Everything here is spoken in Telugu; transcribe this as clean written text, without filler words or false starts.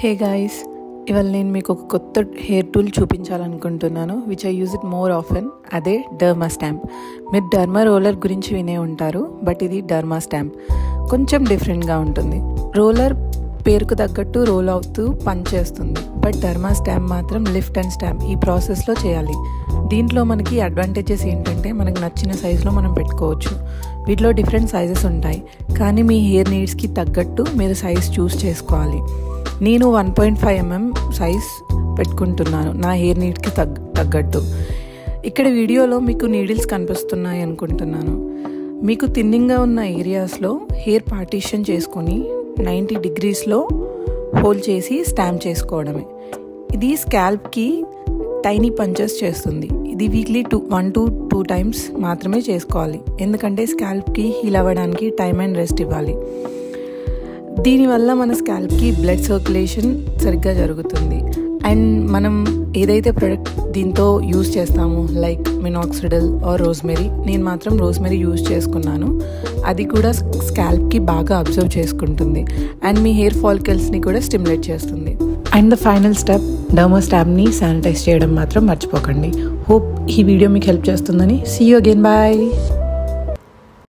హే గాయ్స్, ఇవాళ నేను మీకు ఒక కొత్త హెయిర్ టూల్ చూపించాలనుకుంటున్నాను which I use it more often. అదే డర్మా స్టాంప్. మీరు డర్మా రోలర్ గురించి వినే ఉంటారు, బట్ ఇది డర్మా స్టాంప్. కొంచెం డిఫరెంట్గా ఉంటుంది. రోలర్ పేరుకు తగ్గట్టు రోల్ అవుతూ పని చేస్తుంది, బట్ డర్మా స్టాంప్ మాత్రం లిఫ్ట్ అండ్ స్టాంప్ ఈ ప్రాసెస్లో చేయాలి. దీంట్లో మనకి అడ్వాంటేజెస్ ఏంటంటే మనకు నచ్చిన సైజులో మనం పెట్టుకోవచ్చు. వీటిలో డిఫరెంట్ సైజెస్ ఉంటాయి, కానీ మీ హెయిర్ నీడ్స్కి తగ్గట్టు మీరు సైజ్ చూస్ చేసుకోవాలి. నేను 1.5 mm సైజ్ పెట్టుకుంటున్నాను నా హెయిర్ నీడ్కి తగ్గట్టు. ఇక్కడ వీడియోలో మీకు నీడిల్స్ కనిపిస్తున్నాయి అనుకుంటున్నాను. మీకు థిన్నింగ్గా ఉన్న ఏరియాస్లో హెయిర్ పార్టీషన్ చేసుకొని 90 degreesలో హోల్ చేసి స్టాంప్ చేసుకోవడమే. ఇది స్కాల్ప్కి టైనీ పంచెస్ చేస్తుంది. ఇది వీక్లీ 1 to 2 times మాత్రమే చేసుకోవాలి, ఎందుకంటే స్కాల్ప్కి హీల్ అవ్వడానికి టైం అండ్ రెస్ట్ ఇవ్వాలి. దీనివల్ల మన స్కాల్ప్కి బ్లడ్ సర్క్యులేషన్ సరిగ్గా జరుగుతుంది. అండ్ మనం ఏదైతే ప్రోడక్ట్ దీంతో యూజ్ చేస్తామో లైక్ మినాక్సిడిల్ ఆర్ రోజ్మెరీ, నేను మాత్రం రోజ్మెరీ యూజ్ చేసుకున్నాను. అది కూడా స్కాల్ప్కి బాగా అబ్జర్వ్ చేసుకుంటుంది అండ్ మీ హెయిర్ ఫాలికల్స్ని కూడా స్టిమ్యులేట్ చేస్తుంది. And the final step, derma స్టాంప్ని శానిటైజ్ చేయడం మాత్రం మర్చిపోకండి. హోప్ ఈ వీడియో మీకు హెల్ప్ చేస్తుందని. See you again, bye.